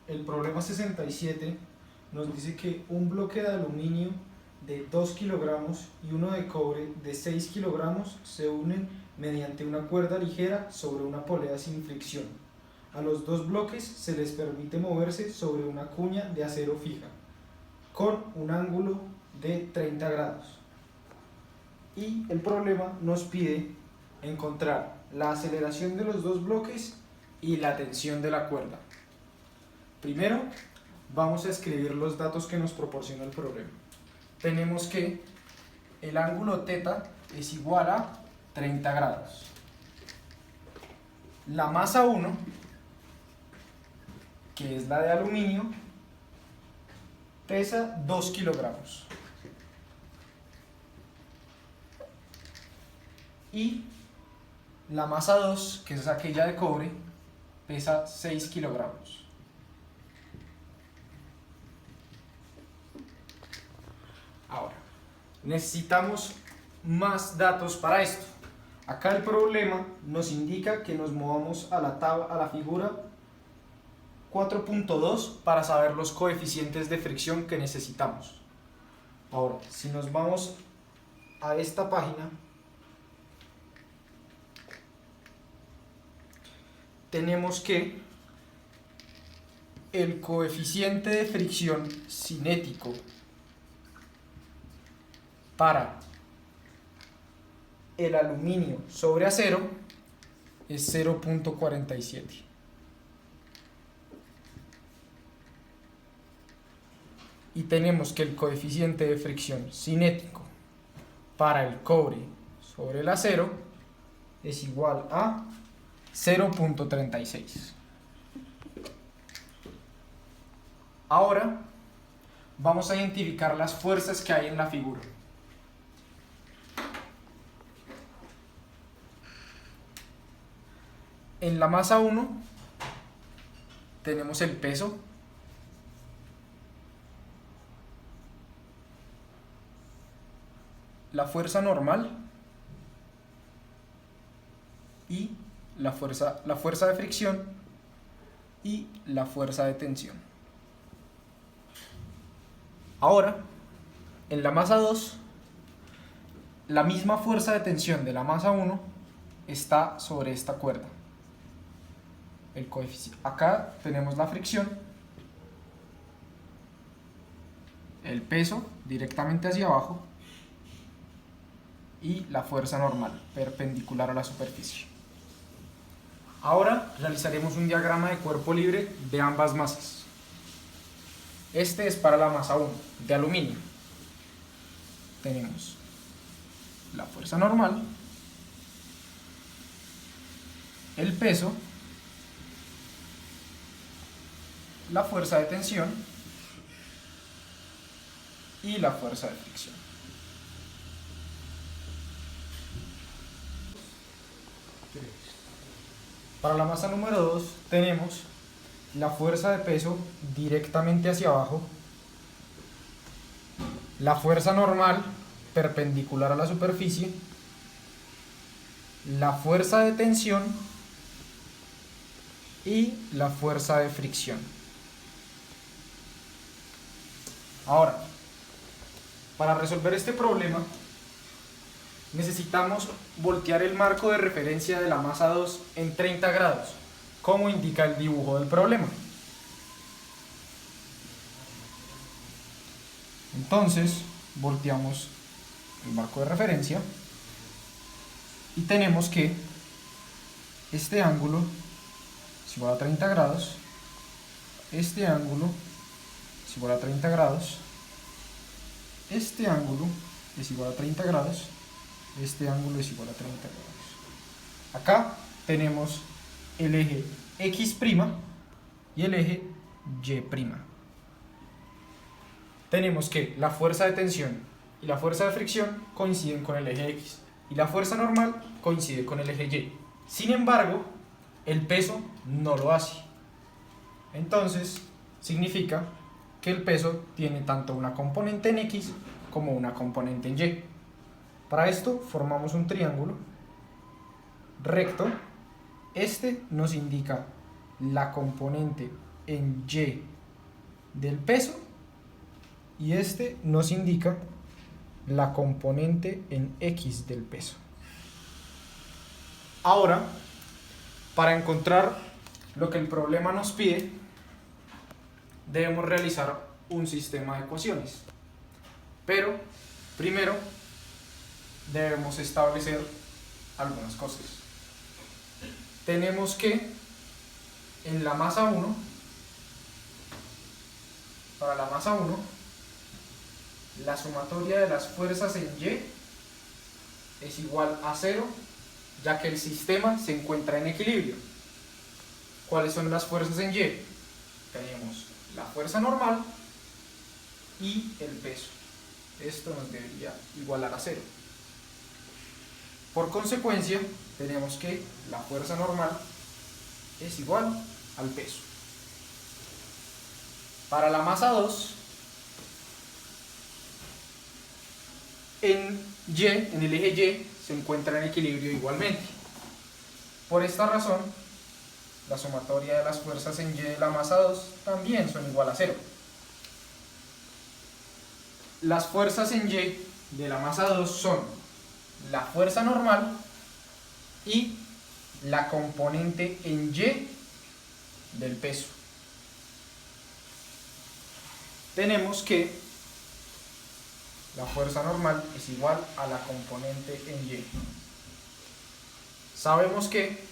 El problema 67 nos dice que un bloque de aluminio de 2 kilogramos y uno de cobre de 6 kilogramos se unen mediante una cuerda ligera sobre una polea sin fricción. A los dos bloques se les permite moverse sobre una cuña de acero fija, con un ángulo de 30 grados. Y el problema nos pide encontrar la aceleración de los dos bloques y la tensión de la cuerda. Primero, vamos a escribir los datos que nos proporciona el problema. Tenemos que el ángulo θ es igual a 30 grados. La masa 1, que es la de aluminio, pesa 2 kilogramos. Y la masa 2, que es aquella de cobre, pesa 6 kilogramos. Ahora, necesitamos más datos para esto. Acá el problema nos indica que nos movamos a la figura 4.2 para saber los coeficientes de fricción que necesitamos. Ahora, si nos vamos a esta página, tenemos que el coeficiente de fricción cinético para el aluminio sobre acero es 0.47. Y tenemos que el coeficiente de fricción cinético para el cobre sobre el acero es igual a 0.36. Ahora vamos a identificar las fuerzas que hay en la figura. En la masa 1 tenemos el peso, la fuerza normal y la fuerza de fricción y la fuerza de tensión. Ahora, en la masa 2, la misma fuerza de tensión de la masa 1 está sobre esta cuerda. Acá tenemos la fricción, el peso directamente hacia abajo y la fuerza normal perpendicular a la superficie. Ahora realizaremos un diagrama de cuerpo libre de ambas masas. Este es para la masa 1 de aluminio. Tenemos la fuerza normal, el peso, la fuerza de tensión y la fuerza de fricción. Para la masa número 2 tenemos la fuerza de peso directamente hacia abajo, la fuerza normal perpendicular a la superficie, la fuerza de tensión y la fuerza de fricción. Ahora, para resolver este problema, necesitamos voltear el marco de referencia de la masa 2 en 30 grados, como indica el dibujo del problema. Entonces, volteamos el marco de referencia y tenemos que este ángulo es igual a 30 grados, este ángulo es igual a 30 grados, este ángulo es igual a 30 grados, este ángulo es igual a 30 grados. Acá tenemos el eje X' y el eje Y'. Tenemos que la fuerza de tensión y la fuerza de fricción coinciden con el eje X y la fuerza normal coincide con el eje Y. Sin embargo, el peso no lo hace. Entonces, significa que el peso tiene tanto una componente en X como una componente en Y. Para esto formamos un triángulo recto. Este nos indica la componente en Y del peso y este nos indica la componente en X del peso. Ahora, para encontrar lo que el problema nos pide, debemos realizar un sistema de ecuaciones. Pero, primero, debemos establecer algunas cosas. Tenemos que, en la masa 1, para la masa 1, la sumatoria de las fuerzas en Y es igual a 0, ya que el sistema se encuentra en equilibrio. ¿Cuáles son las fuerzas en Y? Tenemos la fuerza normal y el peso. Esto nos debería igualar a 0. Por consecuencia, tenemos que la fuerza normal es igual al peso. Para la masa 2, en el eje Y, se encuentra en equilibrio igualmente. Por esta razón, la sumatoria de las fuerzas en Y de la masa 2 también son igual a 0. Las fuerzas en Y de la masa 2 son la fuerza normal y la componente en Y del peso. Tenemos que la fuerza normal es igual a la componente en Y. Sabemos que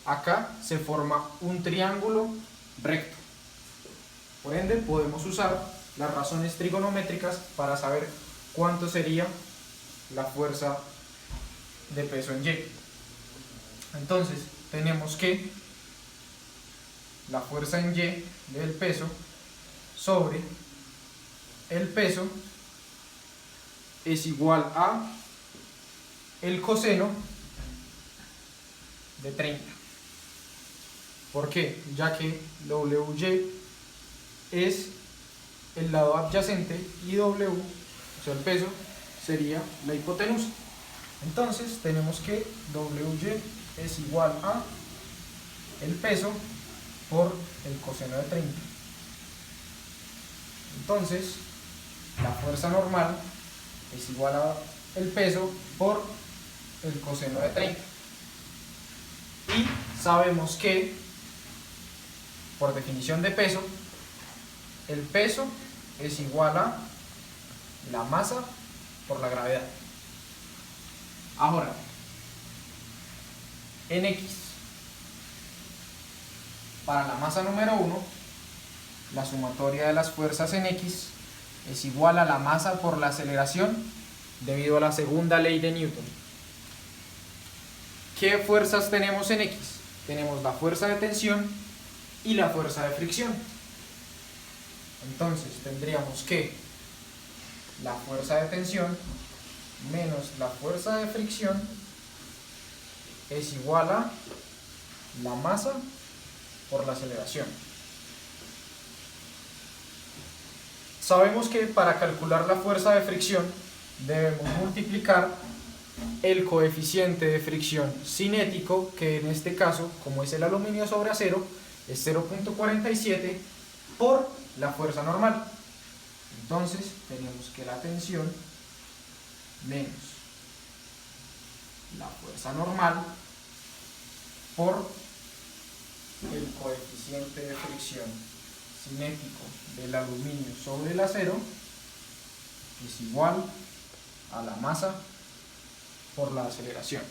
acá se forma un triángulo recto. Por ende, podemos usar las razones trigonométricas para saber cuánto sería la fuerza de peso en Y. Entonces, tenemos que la fuerza en Y del peso sobre el peso es igual a el coseno de 30. ¿Por qué? Ya que WY es el lado adyacente y W, o sea el peso, sería la hipotenusa. Entonces tenemos que WY es igual a el peso por el coseno de 30. Entonces la fuerza normal es igual a el peso por el coseno de 30. Y sabemos que, por definición de peso, el peso es igual a la masa por la gravedad. Ahora, en X, para la masa número 1, la sumatoria de las fuerzas en X es igual a la masa por la aceleración debido a la segunda ley de Newton. ¿Qué fuerzas tenemos en X? Tenemos la fuerza de tensión y la fuerza de fricción. Entonces tendríamos que la fuerza de tensión menos la fuerza de fricción es igual a la masa por la aceleración. Sabemos que para calcular la fuerza de fricción debemos multiplicar el coeficiente de fricción cinético, que en este caso, como es el aluminio sobre acero, es 0.47, por la fuerza normal. Entonces tenemos que la tensión menos la fuerza normal por el coeficiente de fricción cinético del aluminio sobre el acero es igual a la masa por la aceleración.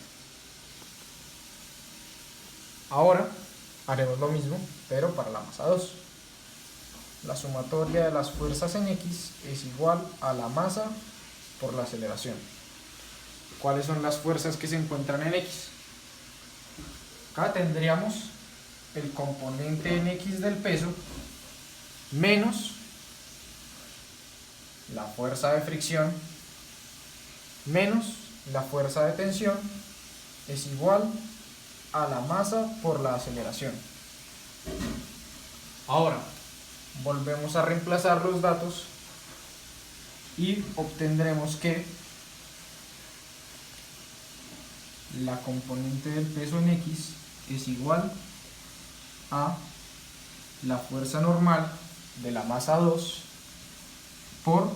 Ahora haremos lo mismo, pero para la masa 2. La sumatoria de las fuerzas en X es igual a la masa por la aceleración. ¿Cuáles son las fuerzas que se encuentran en X? Acá tendríamos el componente en X del peso menos la fuerza de fricción menos la fuerza de tensión es igual a la masa por la aceleración. Ahora volvemos a reemplazar los datos y obtendremos que la componente del peso en X es igual a la fuerza normal de la masa 2 por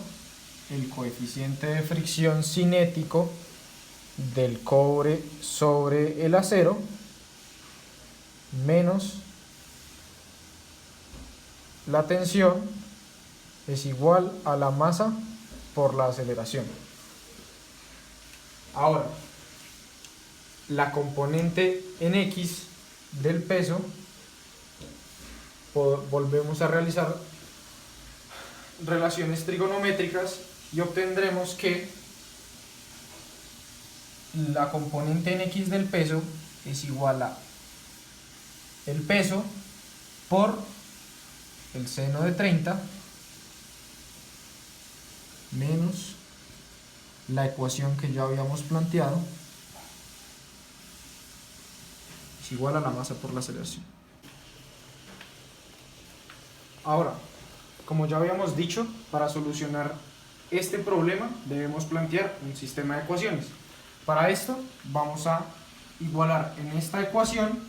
el coeficiente de fricción cinético del cobre sobre el acero menos la tensión es igual a la masa por la aceleración. Ahora, la componente en X del peso, volvemos a realizar relaciones trigonométricas y obtendremos que la componente en X del peso es igual a el peso por el seno de 30 menos la ecuación que ya habíamos planteado, es igual a la masa por la aceleración. Ahora, como ya habíamos dicho, para solucionar este problema debemos plantear un sistema de ecuaciones. Para esto vamos a igualar en esta ecuación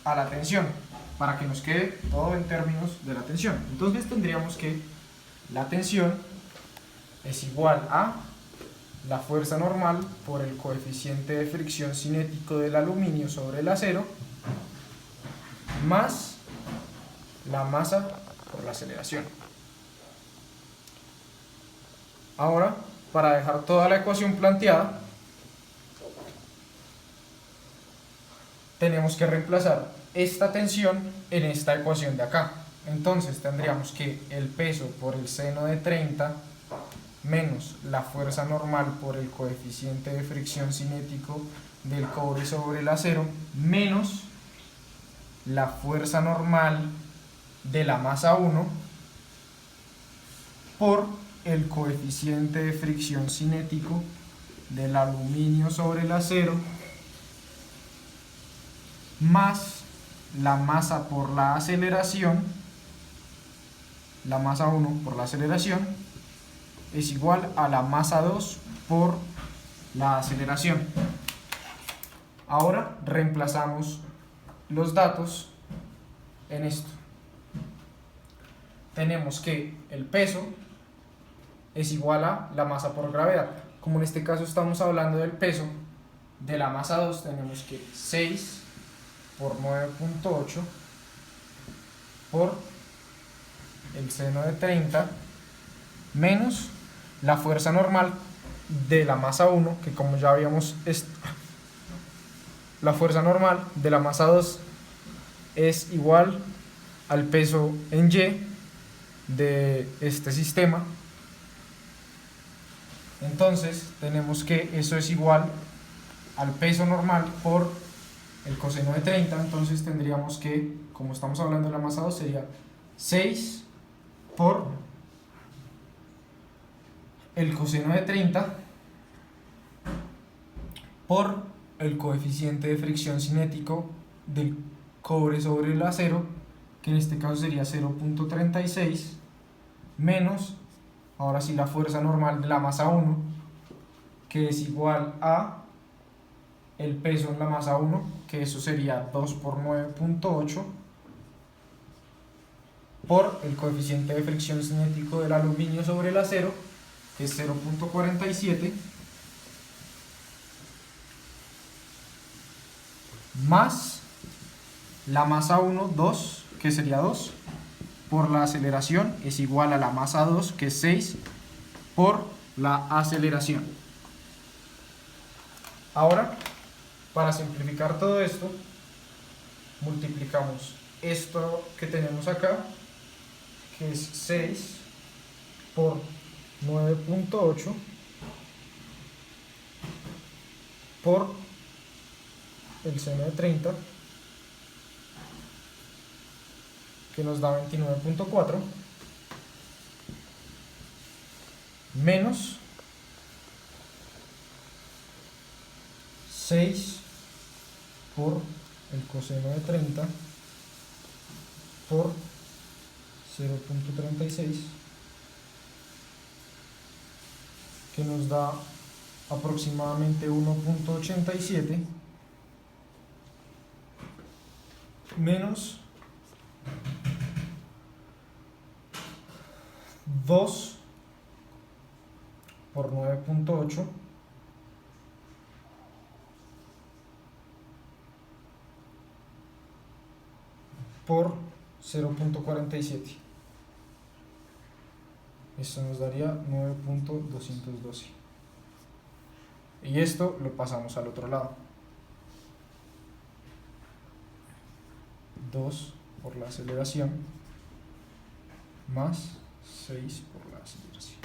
a la tensión, para que nos quede todo en términos de la tensión. Entonces tendríamos que la tensión es igual a la fuerza normal por el coeficiente de fricción cinético del aluminio sobre el acero más la masa por la aceleración. Ahora, para dejar toda la ecuación planteada, tenemos que reemplazar esta tensión en esta ecuación de acá. Entonces tendríamos que el peso por el seno de 30 menos la fuerza normal por el coeficiente de fricción cinético del cobre sobre el acero menos la fuerza normal de la masa 1 por el coeficiente de fricción cinético del aluminio sobre el acero más la masa por la aceleración, la masa 1 por la aceleración es igual a la masa 2 por la aceleración. Ahora reemplazamos los datos en esto. Tenemos que el peso es igual a la masa por gravedad. Como en este caso estamos hablando del peso de la masa 2, tenemos que 6 por 9.8 por el seno de 30 menos la fuerza normal de la masa 1, que como ya habíamos, la fuerza normal de la masa 2 es igual al peso en Y de este sistema. Entonces tenemos que eso es igual al peso normal por el coseno de 30, entonces tendríamos que, como estamos hablando de la masa 2, sería 6 por el coseno de 30 por el coeficiente de fricción cinético del cobre sobre el acero, que en este caso sería 0.36, menos, ahora sí, la fuerza normal de la masa 1, que es igual a el peso en la masa 1, que eso sería 2 por 9.8, por el coeficiente de fricción cinético del aluminio sobre el acero, que es 0.47, más la masa 1, 2, que sería 2, por la aceleración es igual a la masa 2, que es 6, por la aceleración. Ahora, para simplificar todo esto, multiplicamos esto que tenemos acá, que es 6 por 9.8 por el seno de 30, que nos da 29.4, menos 6 por el coseno de 30 por 0.36, que nos da aproximadamente 1.87, menos 2 por 9.8 por 0.47. Esto nos daría 9.212. Y esto lo pasamos al otro lado. 2 por la aceleración más 6 por la aceleración.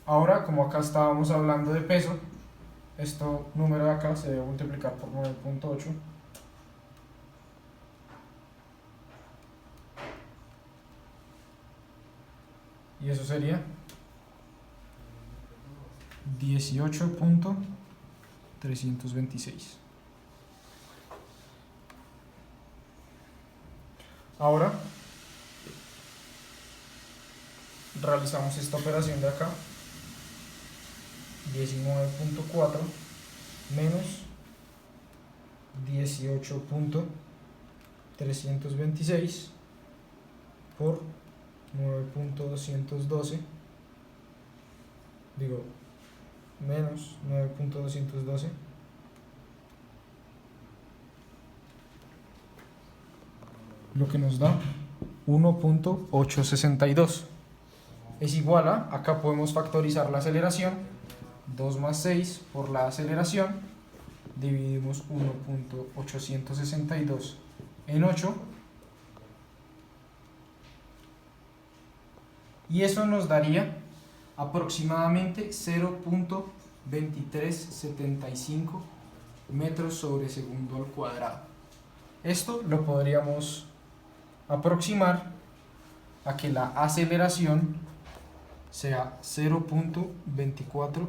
Ahora, como acá estábamos hablando de peso, este número de acá se debe multiplicar por 9.8 y eso sería 18.326. Ahora realizamos esta operación de acá, 19.4 menos 18.326 por 9.212, digo, menos 9.212 lo que nos da 1.862 es igual a, acá podemos factorizar la aceleración, 2 más 6 por la aceleración, dividimos 1.862 en 8 y eso nos daría aproximadamente 0.2375 metros sobre segundo al cuadrado. Esto lo podríamos aproximar a que la aceleración sea 0.24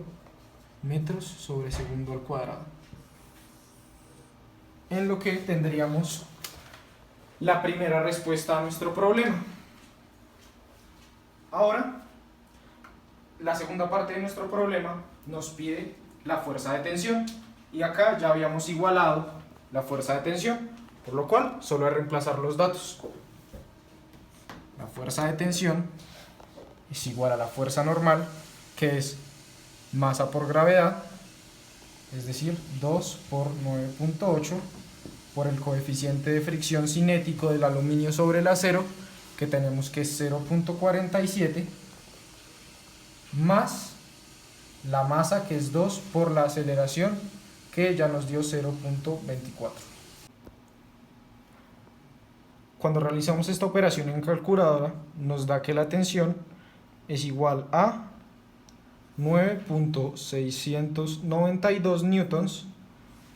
metros sobre segundo al cuadrado, en lo que tendríamos la primera respuesta a nuestro problema. Ahora, la segunda parte de nuestro problema nos pide la fuerza de tensión y acá ya habíamos igualado la fuerza de tensión, por lo cual solo hay que reemplazar los datos. La fuerza de tensión es igual a la fuerza normal, que es masa por gravedad, es decir, 2 por 9.8 por el coeficiente de fricción cinético del aluminio sobre el acero, que tenemos que es 0.47, más la masa, que es 2 por la aceleración, que ya nos dio 0.24. Cuando realizamos esta operación en calculadora, nos da que la tensión es igual a 9.692 newtons,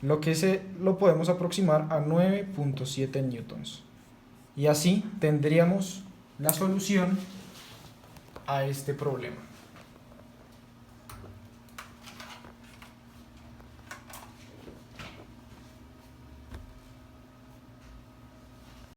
lo que lo podemos aproximar a 9.7 newtons. Y así tendríamos la solución a este problema.